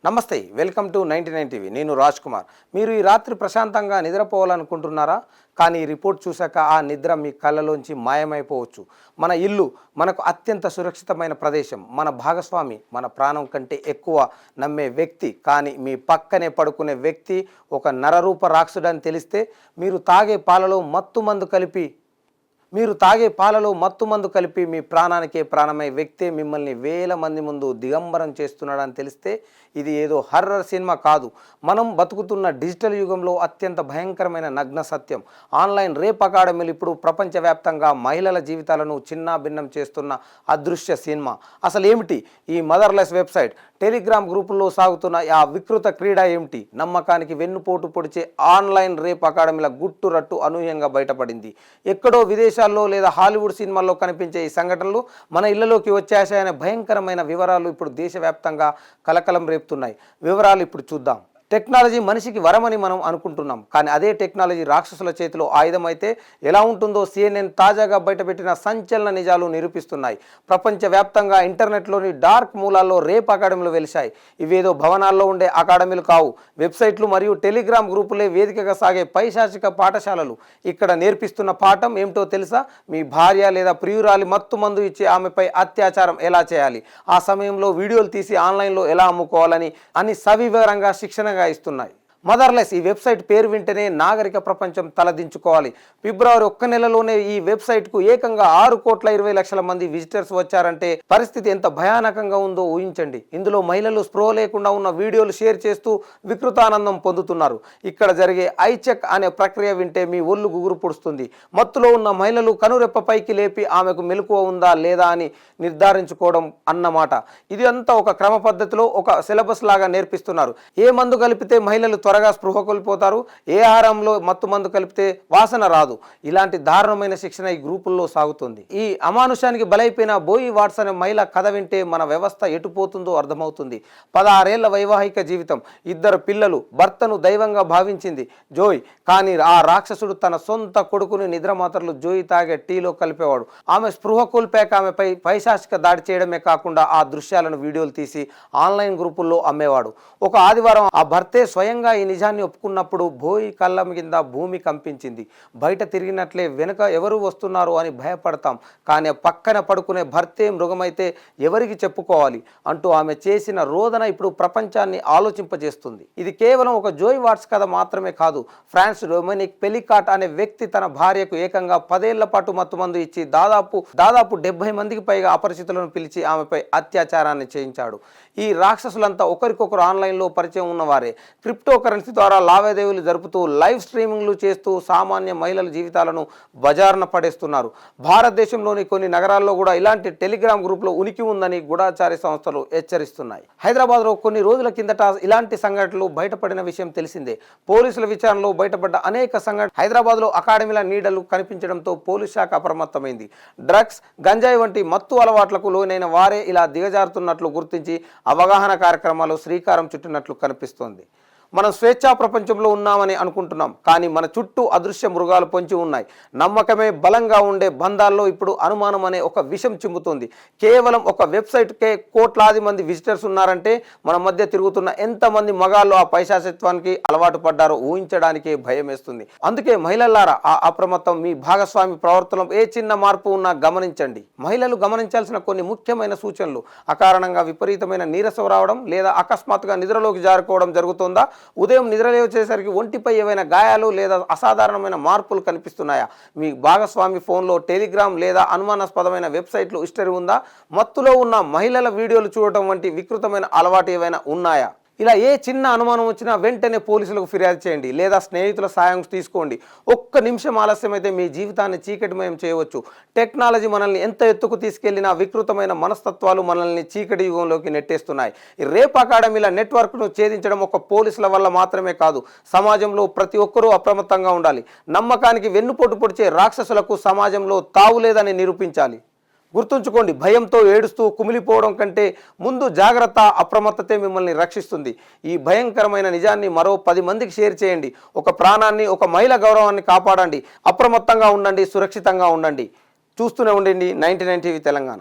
నమస్తే, welcome to 99 TV. నేను రాజ్ కుమార్. మీరు ఈ రాత్రి ప్రశాంతంగా నిద్రపోవాలనుకుంటున్నారా? కానీ ఈ రిపోర్ట్ చూశాక ఆ నిద్ర మీ కళ్ళలోంచి మాయమైపోవచ్చు. మన ఇల్లు మనకు అత్యంత సురక్షితమైన ప్రదేశం. మన భాగస్వామి మన ప్రాణం కంటే ఎక్కువ నమ్మే వ్యక్తి. కానీ మీ పక్కనే పడుకునే వ్యక్తి ఒక నరరూప రాక్షసుడని తెలిస్తే మీరు తాగే పాలలో మత్తు మందు కలిపి మీ ప్రాణానికే ప్రాణమై వ్యక్తే మిమ్మల్ని వేల మంది ముందు దిగంబరం చేస్తున్నాడని తెలిస్తే ఇది ఏదో హర్రర్ సినిమా కాదు. మనం బతుకుతున్న డిజిటల్ యుగంలో అత్యంత భయంకరమైన నగ్న సత్యం. ఆన్లైన్ రేప్ అకాడమీలు ఇప్పుడు ప్రపంచవ్యాప్తంగా మహిళల జీవితాలను చిన్నాభిన్నం చేస్తున్న అదృశ్య సినిమా. అసలు ఏమిటి ఈ మదర్లెస్ వెబ్సైట్? టెలిగ్రామ్ గ్రూపుల్లో సాగుతున్న ఆ వికృత క్రీడ ఏమిటి? నమ్మకానికి వెన్నుపోటు పొడిచే ఆన్లైన్ రేప్ అకాడమీల గుట్టు రట్టు అనూహ్యంగా బయటపడింది. ఎక్కడో విదేశాల్లో లేదా హాలీవుడ్ సినిమాల్లో కనిపించే ఈ సంఘటనలు మన ఇళ్లలోకి వచ్చేసాయనే భయంకరమైన వివరాలు ఇప్పుడు దేశవ్యాప్తంగా కలకలం రేపుతున్నాయి. వివరాలు ఇప్పుడు చూద్దాం. టెక్నాలజీ మనిషికి వరమని మనం అనుకుంటున్నాం, కానీ అదే టెక్నాలజీ రాక్షసుల చేతిలో ఆయుధమైతే ఎలా ఉంటుందో CNN తాజాగా బయటపెట్టిన సంచలన నిజాలు నిరూపిస్తున్నాయి. ప్రపంచవ్యాప్తంగా ఇంటర్నెట్లోని డార్క్ మూలాల్లో రేప్ అకాడమీలు వెలిశాయి. ఇవేదో భవనాల్లో ఉండే అకాడమీలు కావు, వెబ్సైట్లు మరియు టెలిగ్రామ్ గ్రూపులే వేదికగా సాగే పైశాచిక పాఠశాలలు. ఇక్కడ నేర్పిస్తున్న పాఠం ఏమిటో తెలుసా? మీ భార్య లేదా ప్రియురాలి మత్తు మందు ఇచ్చి ఆమెపై అత్యాచారం ఎలా చేయాలి, ఆ సమయంలో వీడియోలు తీసి ఆన్లైన్లో ఎలా అమ్ముకోవాలని సవివరంగా శిక్షణ ఇస్తున్నాయి. మదర్లెస్ ఈ వెబ్సైట్ పేరు వింటేనే నాగరిక ప్రపంచం తలదించుకోవాలి. ఫిబ్రవరి 1 నెలలోనే ఈ వెబ్సైట్కు ఏకంగా 6,20,00,000 మంది విజిటర్స్ వచ్చారంటే పరిస్థితి ఎంత భయానకంగా ఉందో ఊహించండి. ఇందులో మహిళలు స్ప్రో లేకుండా ఉన్న వీడియోలు షేర్ చేస్తూ వికృతానందం పొందుతున్నారు. ఇక్కడ జరిగే ఐ చెక్ అనే ప్రక్రియ వింటే మీ ఒళ్ళు గుగురు పొడుస్తుంది. మత్తులో ఉన్న మహిళలు కనురెప్ప పైకి లేపి ఆమెకు మెలకువ ఉందా లేదా అని నిర్ధారించుకోవడం అన్నమాట. ఇది అంతా ఒక క్రమ పద్ధతిలో ఒక సిలబస్ లాగా నేర్పిస్తున్నారు. ఏ మందు కలిపితే మహిళలు త్వరగా స్పృహ కోల్పోతారు, ఏ ఆహారంలో మత్తు మందు కలిపితే వాసన రాదు, ఇలాంటి దారుణమైన శిక్షణ ఈ గ్రూపుల్లో సాగుతుంది. ఈ అమానుషానికి బలైపోయిన బోయి వాట్స్ అనే మహిళ కథ వింటే మన వ్యవస్థ ఎటుపోతుందో అర్థమవుతుంది. 16 ఏళ్ల వైవాహిక జీవితం, 2 పిల్లలు, భర్తను దైవంగా భావించింది జోయ్. కానీ ఆ రాక్షసుడు తన సొంత కొడుకుని నిద్రమాత్రలు జోయి తాగే టీలో కలిపేవాడు. ఆమె స్పృహ కోల్పాక ఆమెపై పైశాచిక దాడి చేయడమే కాకుండా ఆ దృశ్యాలను వీడియోలు తీసి ఆన్లైన్ గ్రూపుల్లో అమ్మేవాడు. ఒక ఆదివారం ఆ భర్తే స్వయంగా ఈ నిజాన్ని ఒప్పుకున్నప్పుడు బోయి కళ్ళ కింద భూమి కంపించింది. బయట తిరిగినట్లే వెనుక ఎవరు వస్తున్నారు అని భయపడతాం, కానీ పక్కన పడుకునే భర్తే మృగమైతే ఎవరికి చెప్పుకోవాలి అంటూ ఆమె చేసిన రోదన ఇప్పుడు ప్రపంచాన్ని ఆలోచింపజేస్తుంది. ఇది కేవలం ఒక జోయ్ వాట్స్ కథ మాత్రమే కాదు. ఫ్రాన్స్ డొమినిక్ పెలికాట్ అనే వ్యక్తి తన భార్యకు ఏకంగా 10 ఏళ్ల పాటు మత్తుమందు ఇచ్చి దాదాపు 70 మందికి పైగా అపరిచితులను పిలిచి ఆమెపై అత్యాచారాన్ని చేయించాడు. ఈ రాక్షసులంతా ఒకరికొకరు ఆన్లైన్లో పరిచయం ఉన్నవారే. క్రిప్టో కరెన్సీ ద్వారా లావాదేవీలు జరుపుతూ లైవ్ స్ట్రీమింగ్లు చేస్తూ సామాన్య మహిళల జీవితాలను బజారున పడేస్తున్నారు. భారతదేశంలోని కొన్ని నగరాల్లో కూడా ఇలాంటి టెలిగ్రామ్ గ్రూపులో ఉనికి ఉందని గూఢచారి సంస్థలు హెచ్చరిస్తున్నాయి. హైదరాబాద్లో కొన్ని రోజుల కిందట ఇలాంటి సంఘటనలు బయటపడిన విషయం తెలిసిందే. పోలీసుల విచారణలో బయటపడ్డ అనేక సంఘటనలు హైదరాబాద్లో అకాడమీల నీడలు కనిపించడంతో పోలీస్ శాఖ అప్రమత్తమైంది. డ్రగ్స్, గంజాయి వంటి మత్తు అలవాట్లకు లోనైన వారే ఇలా దిగజారుతున్నట్లు గుర్తించి అవగాహన కార్యక్రమాలు శ్రీకారం చుట్టినట్లు కనిపిస్తోంది. మనం స్వేచ్ఛా ప్రపంచంలో ఉన్నామని అనుకుంటున్నాం, కానీ మన చుట్టూ అదృశ్య మృగాలు పొంచి ఉన్నాయి. నమ్మకమే బలంగా ఉండే బంధాల్లో ఇప్పుడు అనుమానం అనే ఒక విషం చిమ్ముతుంది. కేవలం ఒక వెబ్సైట్కే కోట్లాది మంది విజిటర్స్ ఉన్నారంటే మన మధ్య తిరుగుతున్న ఎంతమంది మగాళ్ళు ఆ పైశాచిత్వానికి అలవాటు పడ్డారో ఊహించడానికే భయం వేస్తుంది. అందుకే మహిళలారా, ఆ అప్రమత్తం. మీ భాగస్వామి ప్రవర్తనలో ఏ చిన్న మార్పు ఉన్నా గమనించండి. మహిళలు గమనించాల్సిన కొన్ని ముఖ్యమైన సూచనలు: అకారణంగా విపరీతమైన నీరసం రావడం లేదా అకస్మాత్తుగా నిద్రలోకి జారుకోవడం జరుగుతుందా? ఉదయం నిద్రలేచేసరికి ఒంటిపై ఏవైనా గాయాలు లేదా అసాధారణమైన మార్పులు కనిపిస్తున్నాయా? మీ భాగస్వామి ఫోన్లో టెలిగ్రామ్ లేదా అనుమానాస్పదమైన వెబ్సైట్లు హిస్టరీ ఉందా? మత్తులో ఉన్న మహిళల వీడియోలు చూడటం వంటి వికృతమైన అలవాటు ఏవైనా ఉన్నాయా? ఇలా ఏ చిన్న అనుమానం వచ్చినా వెంటనే పోలీసులకు ఫిర్యాదు చేయండి లేదా స్నేహితుల సాయం తీసుకోండి. ఒక్క నిమిషం ఆలస్యమైతే మీ జీవితాన్ని చీకటిమయం చేయవచ్చు. టెక్నాలజీ మనల్ని ఎంత ఎత్తుకు తీసుకెళ్లినా వికృతమైన మనస్తత్వాలు మనల్ని చీకటి యుగంలోకి నెట్టేస్తున్నాయి. ఈ రేప్ అకాడమీల నెట్వర్క్ను ఛేదించడం ఒక పోలీసుల వల్ల మాత్రమే కాదు, సమాజంలో ప్రతి ఒక్కరూ అప్రమత్తంగా ఉండాలి. నమ్మకానికి వెన్నుపోటు పొడిచే రాక్షసులకు సమాజంలో తావు లేదని నిరూపించాలి. గుర్తుంచుకోండి, భయంతో ఏడుస్తూ కుమిలిపోవడం కంటే ముందు జాగ్రత్త, అప్రమత్తతే మిమ్మల్ని రక్షిస్తుంది. ఈ భయంకరమైన నిజాన్ని మరో 10 మందికి షేర్ చేయండి. ఒక ప్రాణాన్ని, ఒక మహిళ గౌరవాన్ని కాపాడండి. అప్రమత్తంగా ఉండండి, సురక్షితంగా ఉండండి. చూస్తూనే ఉండండి 99 టీవీ తెలంగాణ.